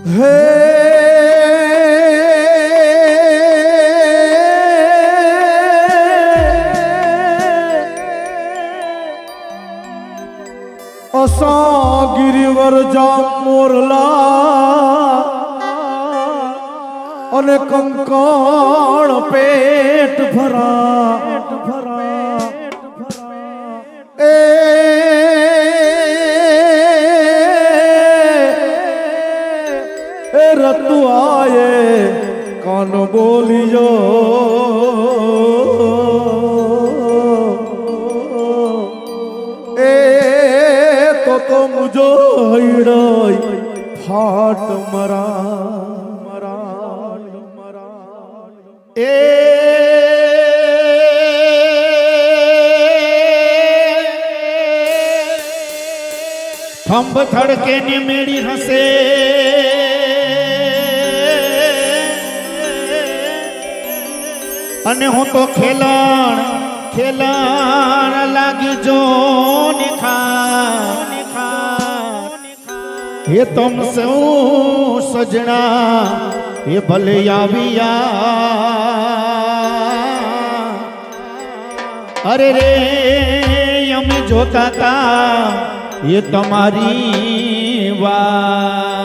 હે અસા ગિરિવર જા મોરલા અને કંકણ પેટ ભરા એ રતુ આયે કાન બોલિયો તો મુજો હૈડઈ ફાટ મરા એ ખંભ થડકે ને મેળી હસે અને હું તો ખેલણ લાગી જો ને ખા हे तुम सौ सजना हे भले आविया अरे रे यमी जोता था ये तुम्हारी वाह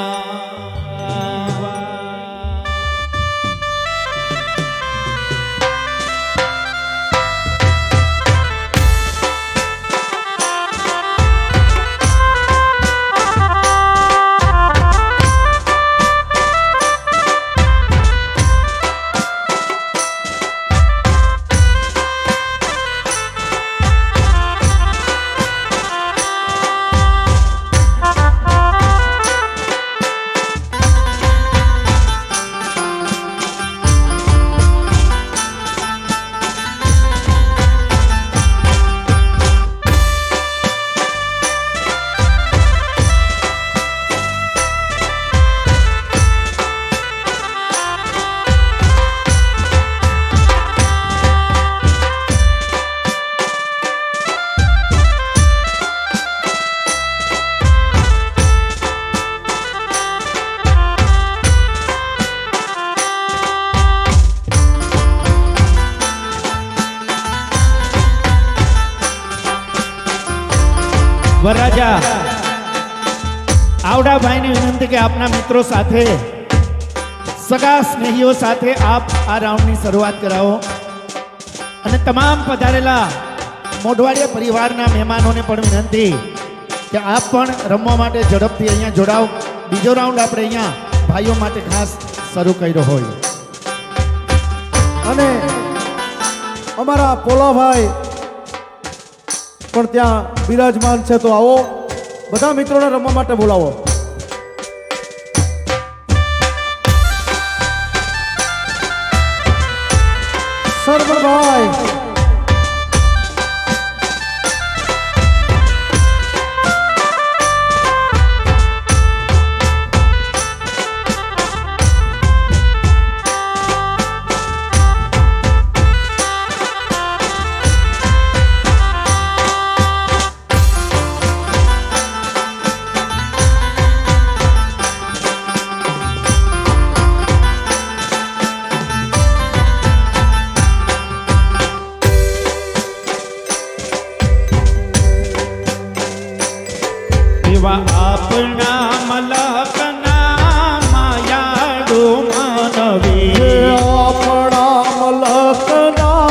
વરરાજા આવડા ભાઈને વિનંતી કે આપના મિત્રો સાથે સગા સ્નેહીઓ સાથે આપ આ રાઉન્ડની શરૂઆત કરાવો અને તમામ પધારેલા મોઢવાડિયા પરિવારના મહેમાનોને પણ વિનંતી કે આપ પણ રમવા માટે ઝડપથી અહીંયા જોડાઓ. બીજો રાઉન્ડ આપણે અહીંયા ભાઈઓ માટે ખાસ શરૂ કર્યો હોય અને અમારા પોલાભાઈ પણ ત્યાં બિરાજમાન છે, તો આવો બધા મિત્રોને રમવા માટે બોલાવો. સરવરભાઈ આપના મલકના માયાડો માનવી આપણા મલકના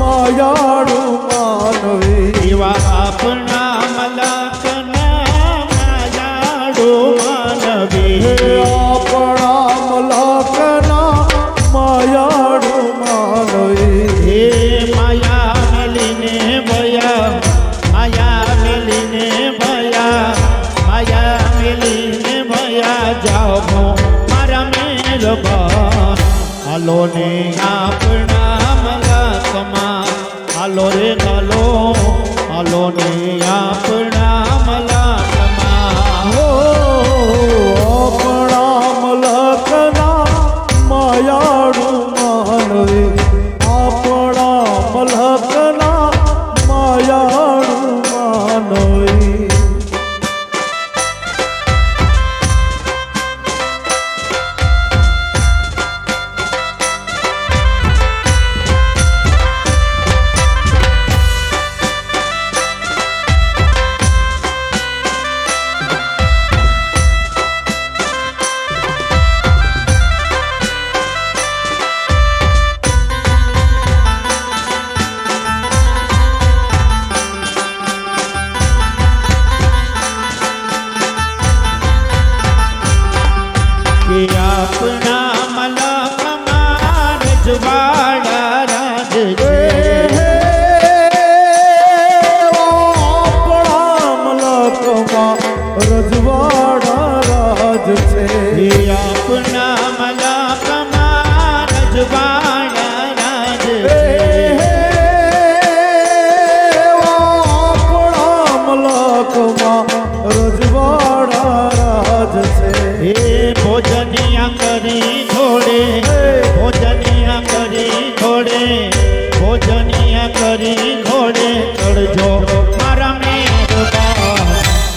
માયાડો માનવી એવા આપના મલકના માયાડો માનવી આપણા મલકના માયાડો માનવી હે માયા મેલીને ભયા માયા મેલીને ભયા માયા મેલીને ભયા જાઓ મારા મેલબા હાલો ને આપણા મલકમાં હાલો રે હાલો હાલો ને આપણા મલકમાં હો આપણા મલકના માયાડો માનવી આપણા મલકના માયાડો માનવી આપના મલકમાં રજવાડા રાજ છે રજવાડા રાજ છે આપના મલકમાં રજવાડા રાજ છે રજવાડા રાજ છે હે ભોજનિયા કરી થોડે ભોજનિયા કરી થોડે ભોજનિયા કરી થોડે ચડજો મારા મેરબા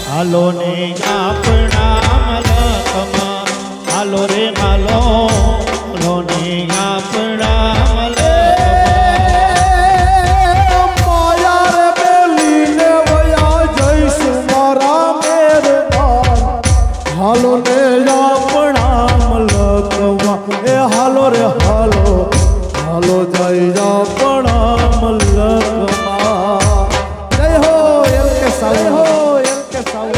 હાલો ને આપણા મલકમાં હાલો રે હાલો હાલો ને આપણા મલકમાં માયા રે બેલીને વયા જઈશું મારા મેરબાન હાલો ને આપણા મલકમાં એ હાલો રે હાલો હાલો જઈ આપણા મલકમાં જય હો એલ કે સાવ હો એલ કે સાવ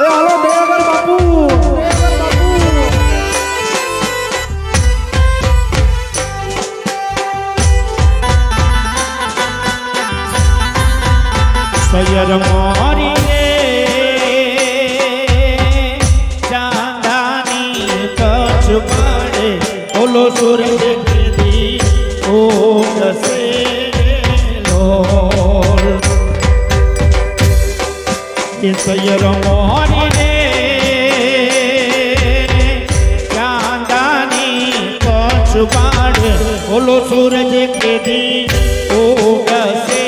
એ હાલો દેવગર બાપુ દેવગર બાપુ સૈયર મોરી રે ચાંદાની કચ્છ પડે ઓલો સૂરજ કેદી ઓગસે લોલ એ સૈયર મોરી રે ચાંદાની કચ્છ પડે ઓલો સૂરજ કેદી ઓગસે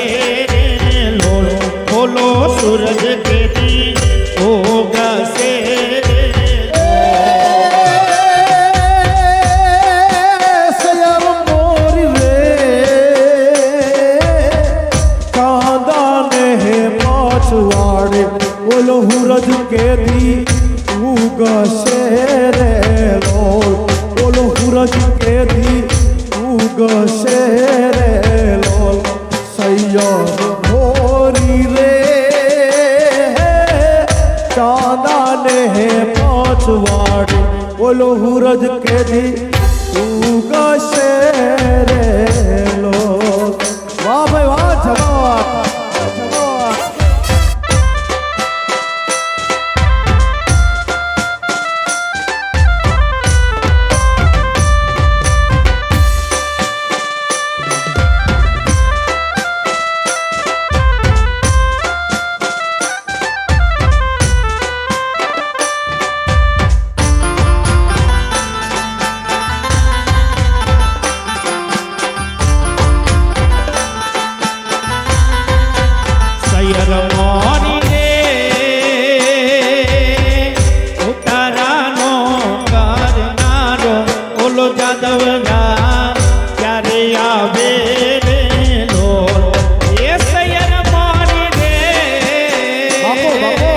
લોલ બોલો સૂરજ કેદી ઓગસે સયર મોરી રે કાંદાને હે પાછવાડે બોલો હુરજ કેદી ઉગશે રે લોલ બોલો હુરજ કેદી ઉગશે રે લોલ સૈયર મોરી રે ચાંદાને હે પાછવાડે બોલો હુરજ કેદી ઉગશે રે લોલ વાહ ભાઈ વાહ જગવાત જગવાત સૈયર મોરી રે ઉતારાનો કરનારો ઓલો જાદવના ક્યારે આવે રે લોલ એ સૈયર મોરી રે બાપો, બાપો.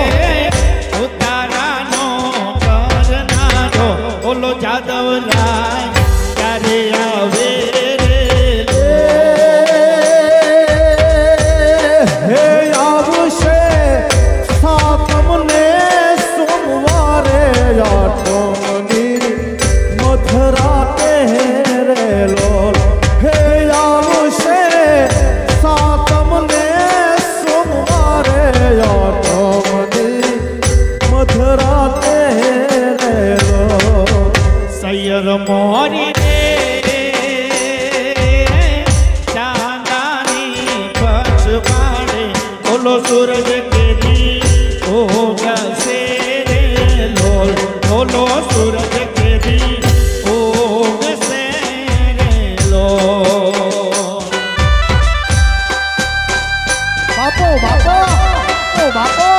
ઉતારાનો કરનારો ઓલો જાદવના ક્યારે આવે રે હે આવશે સાતમને સોમવારે આઠમની મધરાતે રે લોલ હે આવશે સાતમને સોમવારે આઠમની મધરાતે રે લોલ સૈયર મોરી રે ચાંદાની પછવાડે ઓલો સૂરજ કેદી ઓગસે રે લોલ ઓલો સૂરજ કેદી ઓગસે રે લોલ બાપો બાપો ઓ બાપો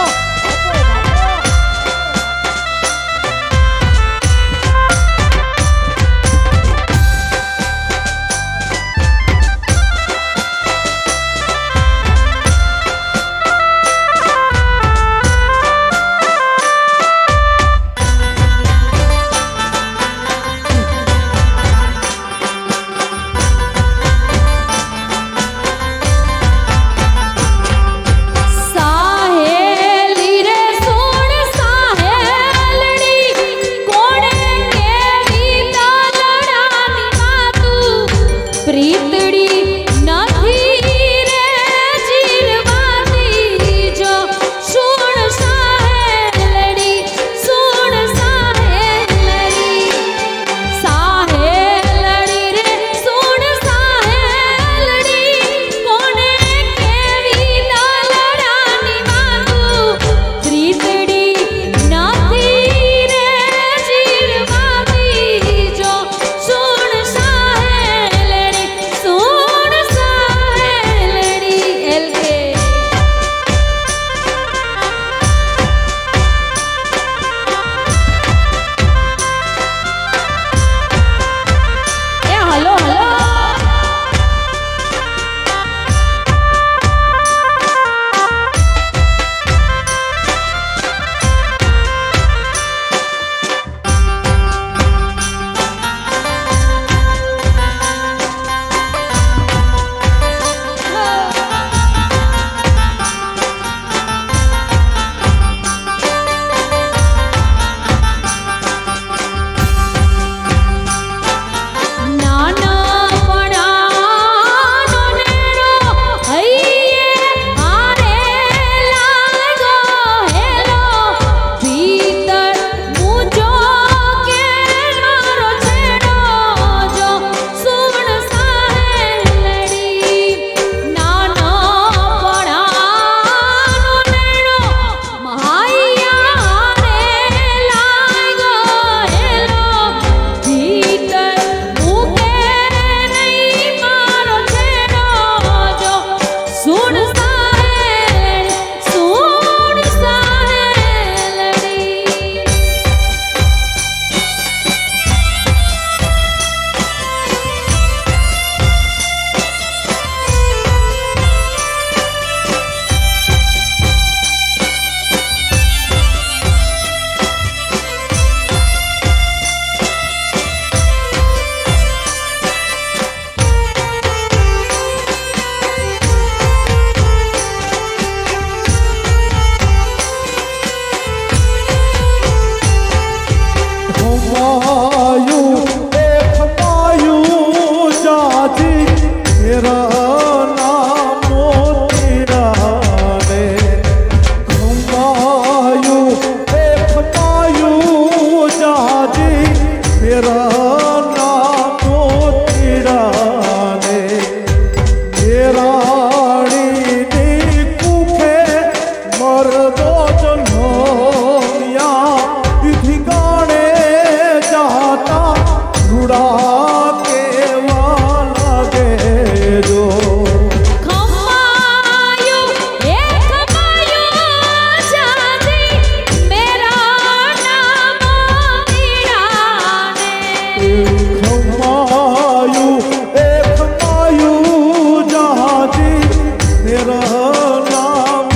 મેરા નામ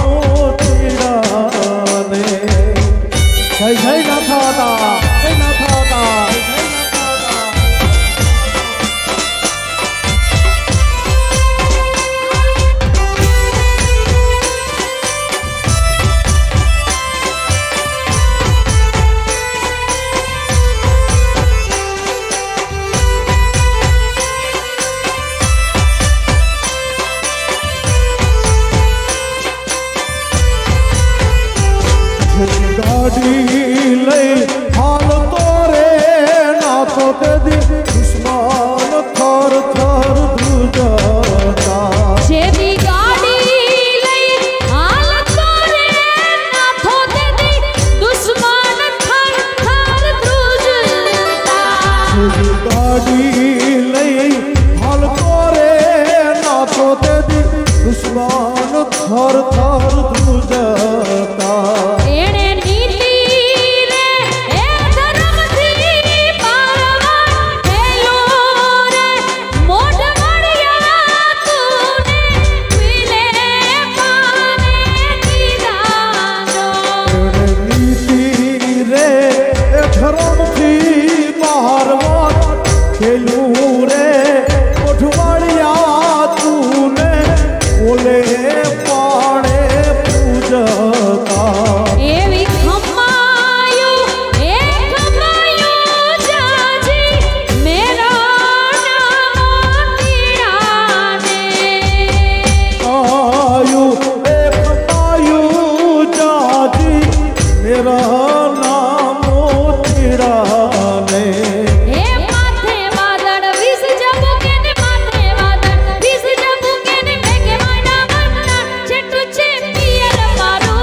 ચિરાને જય જય નાથા હતા જય નાથા હતા ગાડી લઈ હાલતો રે નાથો તે દુશ્મન થર થર ધ્રુજતા જેવી ગાડી લઈ હાલતો રે નાથો તેદી દુશ્મન થર થર ધ્રુજતા ગાડી લઈ હાલતો રે નાથો તે દુશ્મન થર થર ધ્રુજતા એણે નીતિ રે એ ધર્મથી પારવા હેલો રે મોઢ મળ્યા તુને મિલે પાને દીદાનો નીતિ રે એ ધર્મથી બહારવા ખેલું રે કોઠવાડિયા તુને બોલે પાણે પૂજતા એવી ખમાયું એ ખમાયું જાજી મેરા નામ તીરાને આયુ એક આયુ જાજી મેરા નામ ચિરાને હે માથે વાદળ વિસ જબુકે ને માથે વાદળ વિસ જબુકે ને મેઘે માના મન્ના છેટું છે પિયર મારું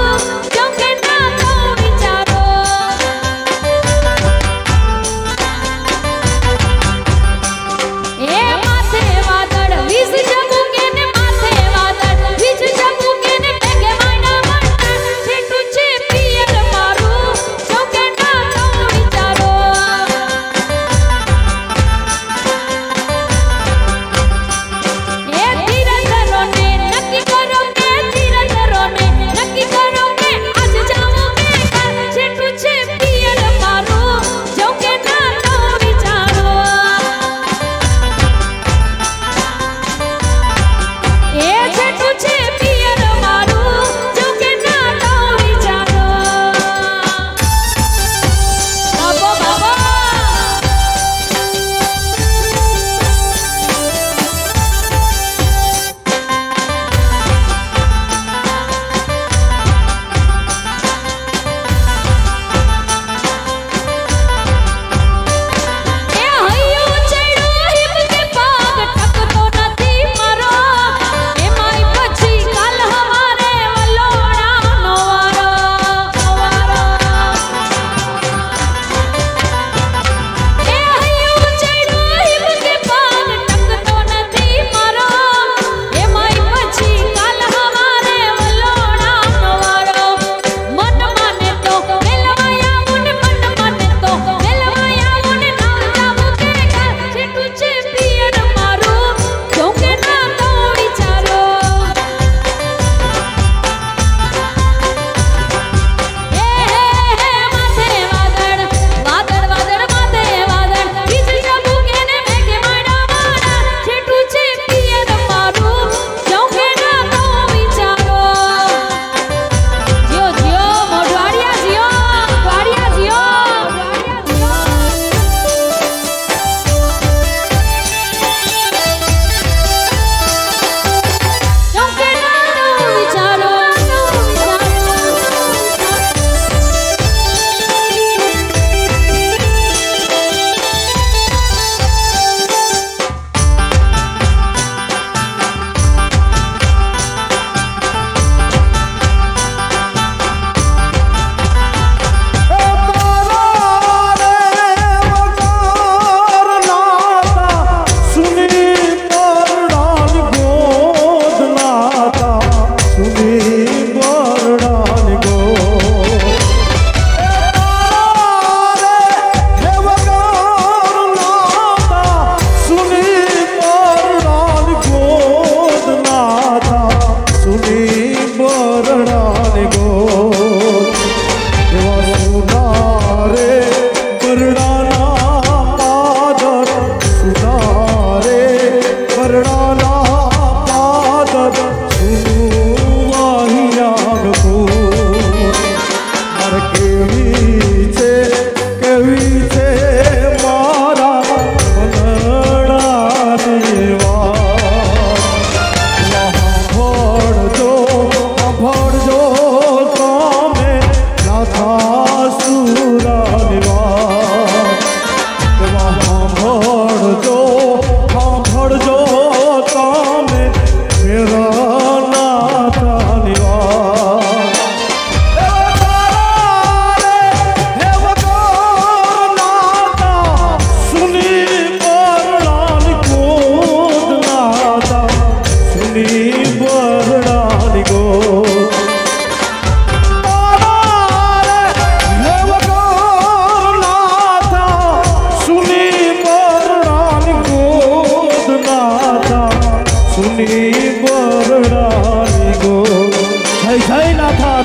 જય જય નાથા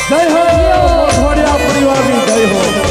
જય હો મોઢવાડિયા પરિવારની જય હો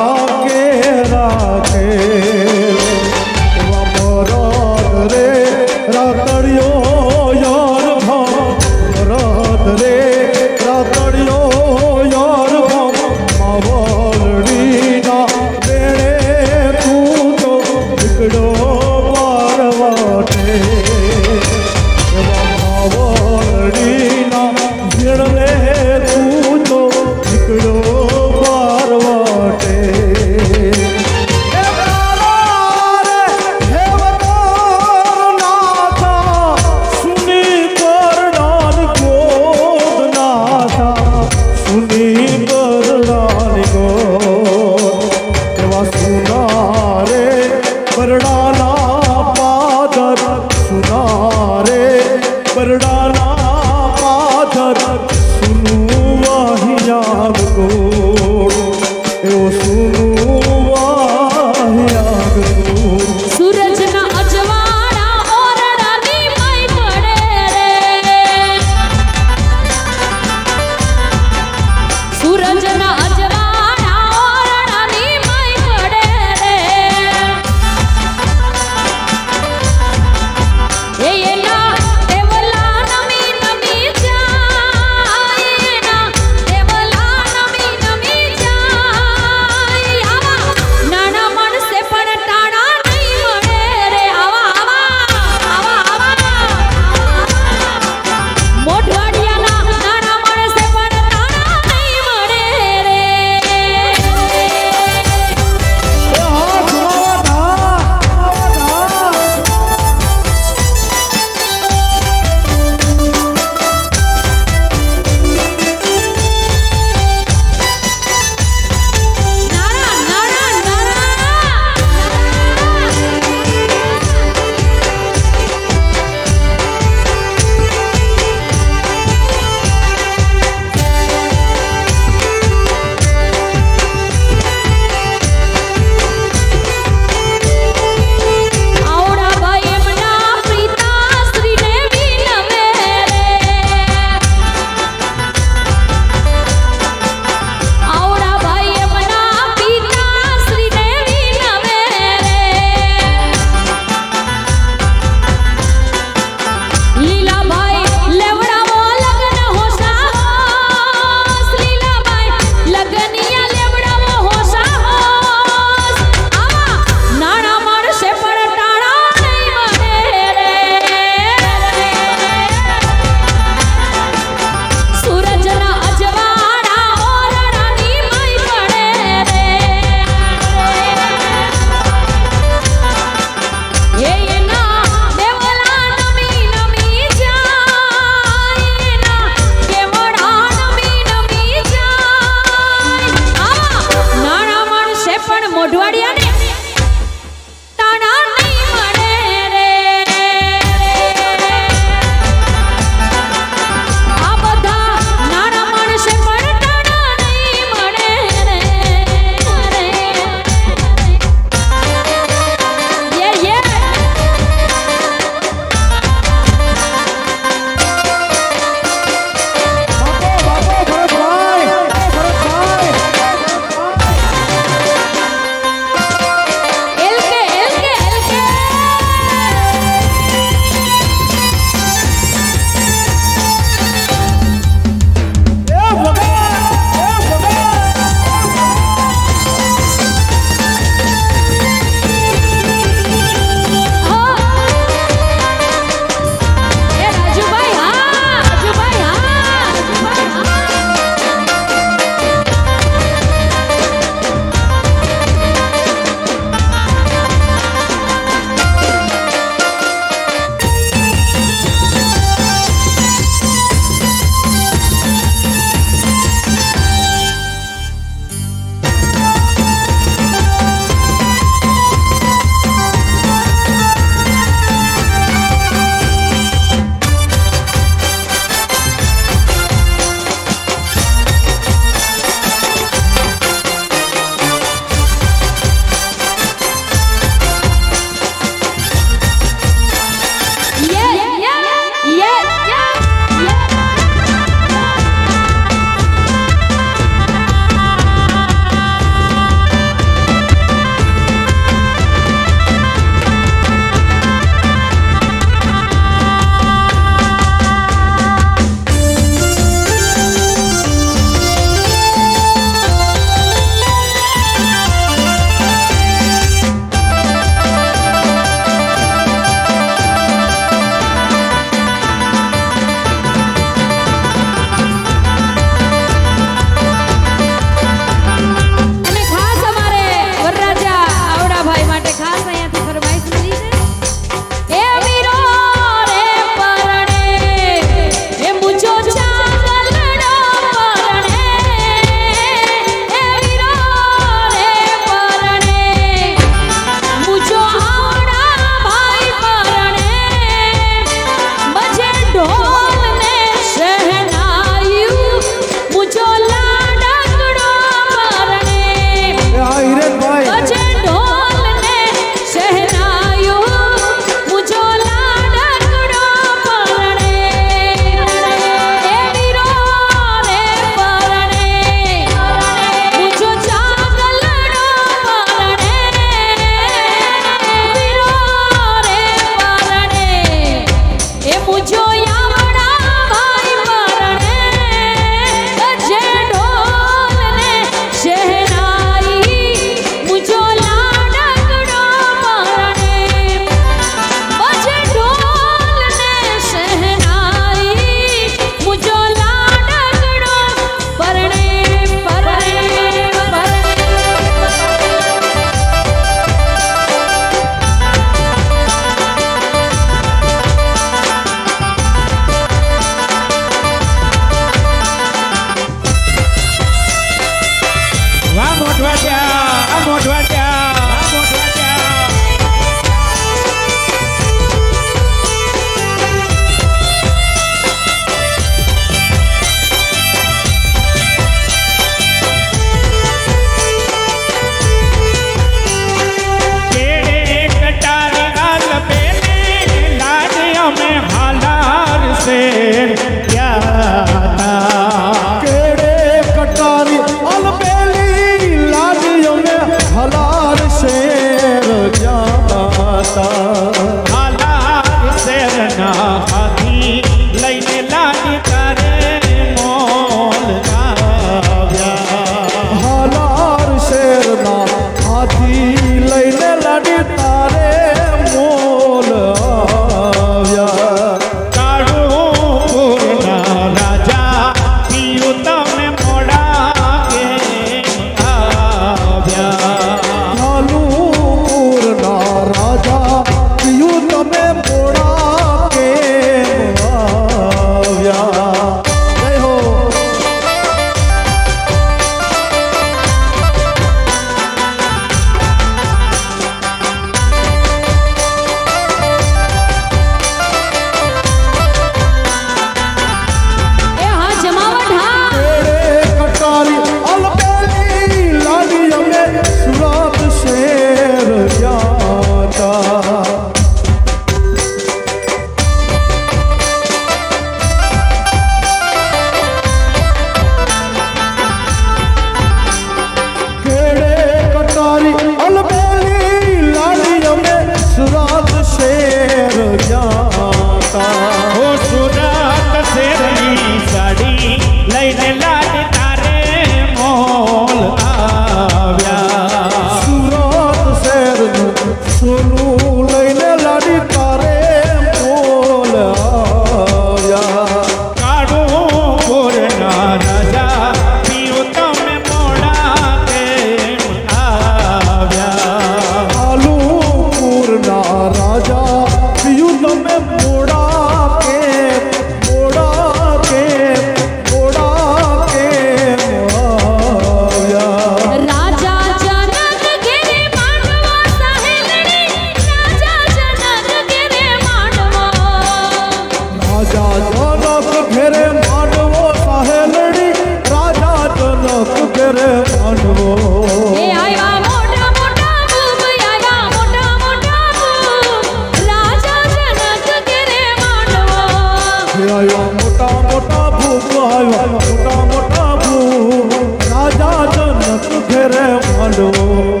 માંડવો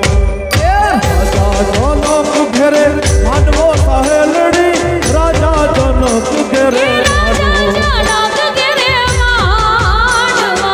રાજા જનક ઘેરે માંડવો સહેલડી રાજા જનક ઘેરે માંડવો જનક ઘેરે માંડવો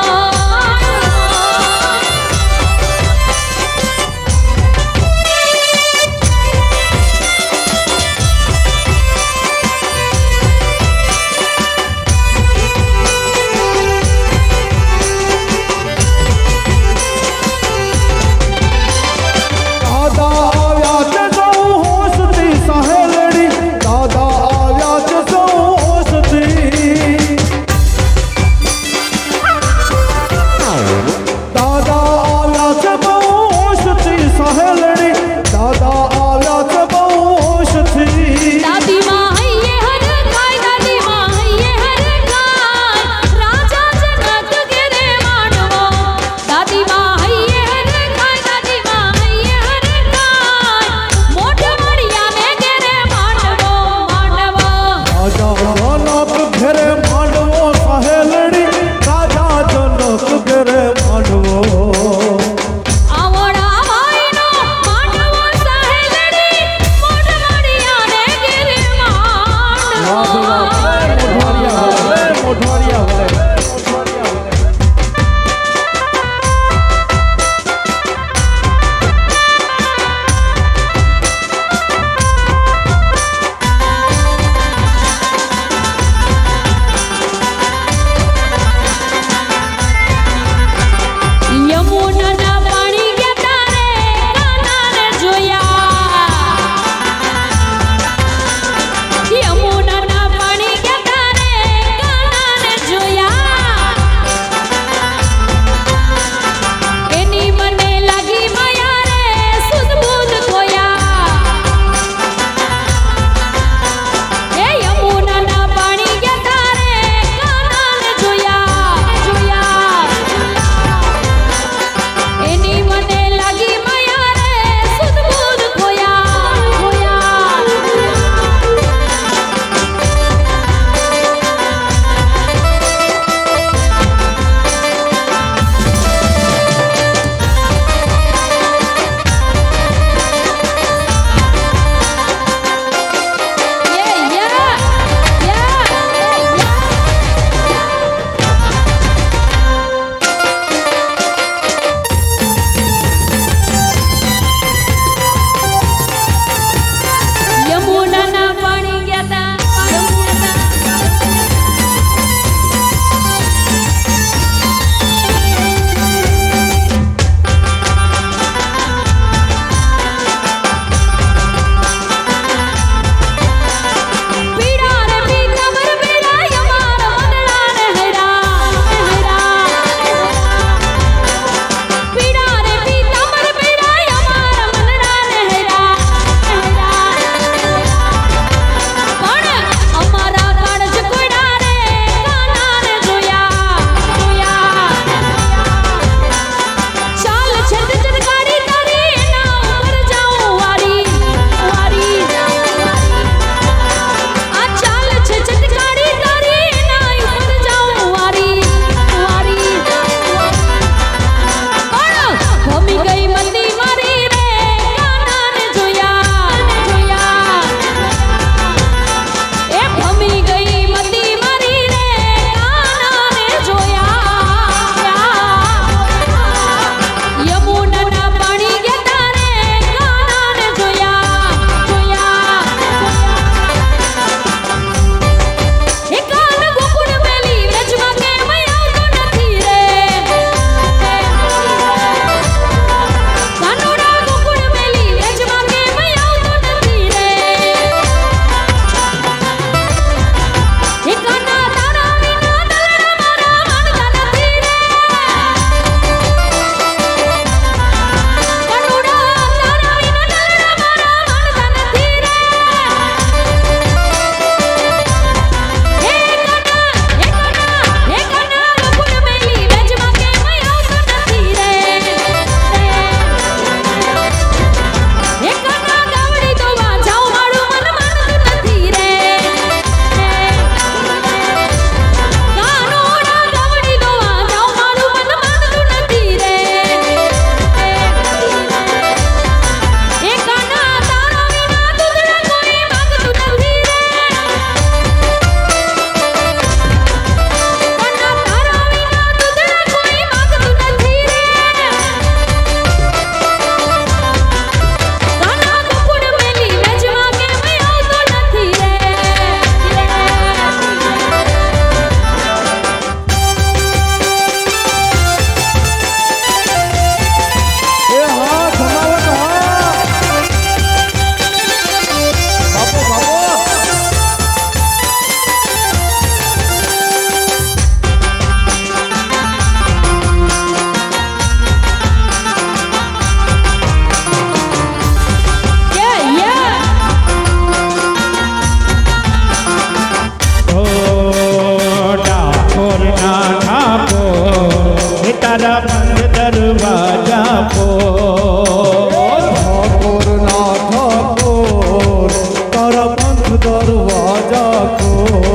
ઠાકોર ના ઠાકોર તારા પંથ દરવાજા ખોલ.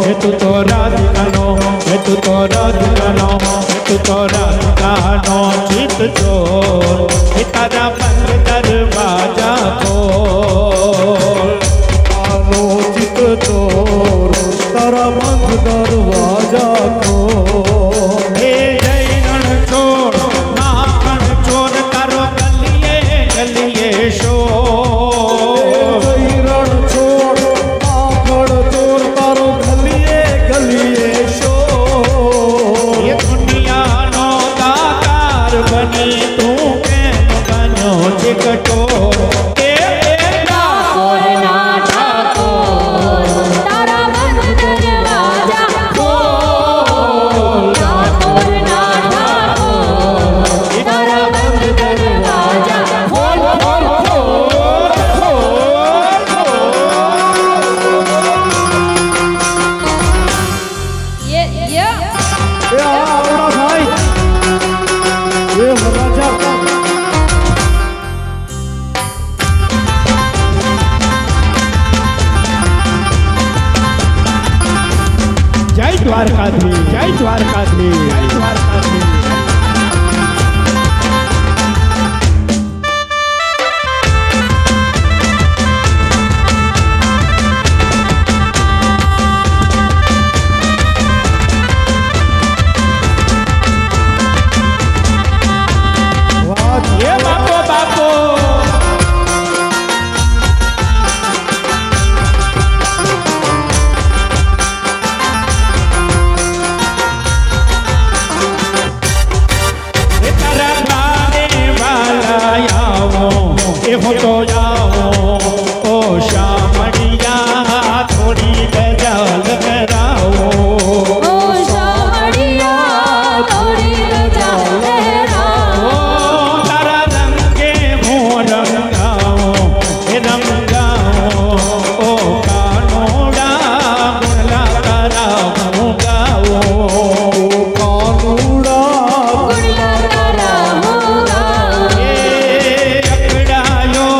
હે તું તો રાધિકાનો હે તું તો રાધિકાનો હે તું તો રાધિકાનો ચિત ચોર હે તારા પંથ દરવાજા ખોલ. આનો ચિત ચોર તારા પંથ દરવાજા ખોલ. હે જય રણછોડ માખણ ચોર તારો ગલીએ ગલીએ શોર. રણ છોડ આખડ ચોર તારો ગલીએ ગલીએ શોર. એ દુનિયાનો દાતાર બની તું કેમ બન્યો છે કઠોર. એ ઠાકોર ના ઠાકોર તારા બંધ દરવાજા ખોલ. ઠાકોર ના ઠાકોર તારા બંધ દરવાજા ખોલ. એ આવડા ભાઈ એ વરરાજા જય દ્વારકાધીશ જય દ્વારકાધીશ જય દ્વારકાધીશ. વાહ એ બાપો બાપો એ તારા ગાને વાલા આવો એ હો તો આવો ઓ શામળિયા થોડી ગજાલ કરાવો. ઓ શામળિયા થોડી રજા લહેરાવો. તારા રંગે હું રંગાવો એ રંગાવો ઓ કાનોડા ગુણલા તારા હું ગાવો. કાનુડા ગુણલા તારા હું ગાઉં. એ અકડાયો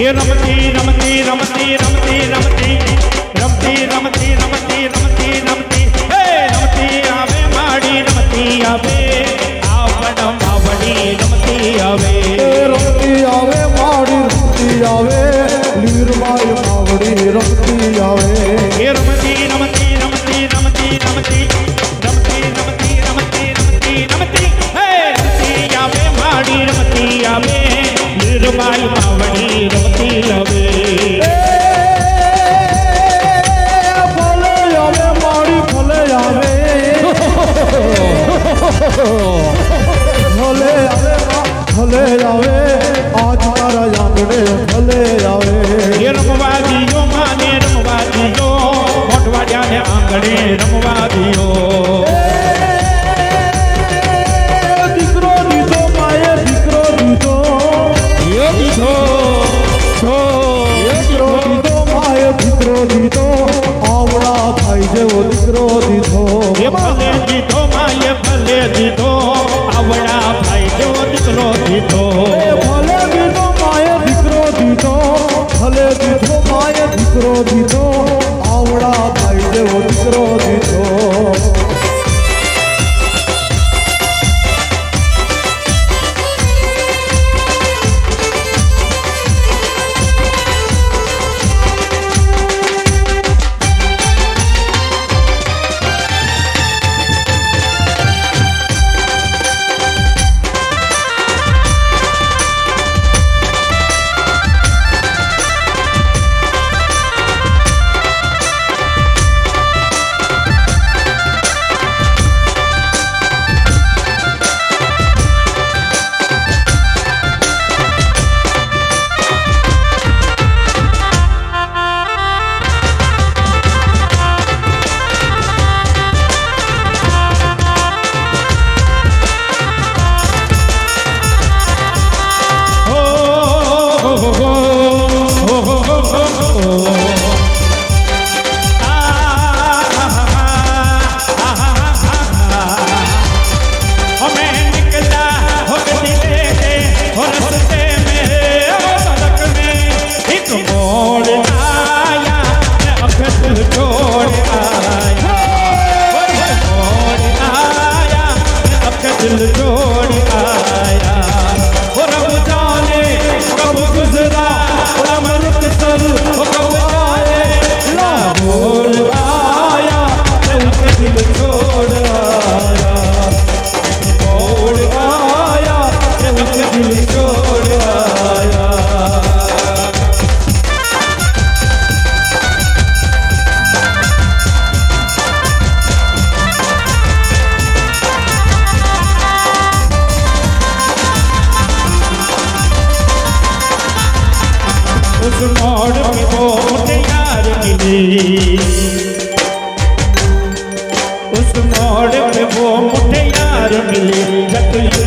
એ રમતી રમતી રમતી રમતી રમતી રમતી રમતી રમતી રમતી રમતી હે રમતી આવે માડી રમતી આવે આવડ માવડી રમતી આવે રમતી આવે માડી રમતી આવે લીરબાઈ માવડી રમતી આવે એ રમતી રમતી રમતી રમતી રમતી રમતી રમતી રમતી રમતી રમતી હે રમતી આવે માડી રમતી આવે લીરબાઈ માવડી રમતી આવે ભલે આવે માડી ભલે આવે ભલે આવે ભલે આવે આજ મારા આંગણે ભલે આવે એ રમવા દિયો માને રમવા દિયો મોટવાડિયાને આંગણે રમવા દિયો દીકરો દીધો માએ દીકરો દીધો દીધો દીકરો દીધો માએ દીકરો દીધો આવડા ભાઈ જેવો દીકરો દીધો એ ભલે દીધો માએ ભલે દીધો આવડા ભાઈ જેવો દીકરો દીધો ભલે દીધો માએ દીકરો દીધો ભલે દીધો માએ દીકરો દીધો આવડા ભાઈ જેવો દીકરો દીધો दिल जोड़ आया वो रब जाने कब गुजरा अमृत सर वो कब आए लाहौर आया उनके दिल जोड़ आया उनके दिल जोड़ आया उस मोड़ पे वो यार मिली उस मोड़ पे वो मुझे यार मिली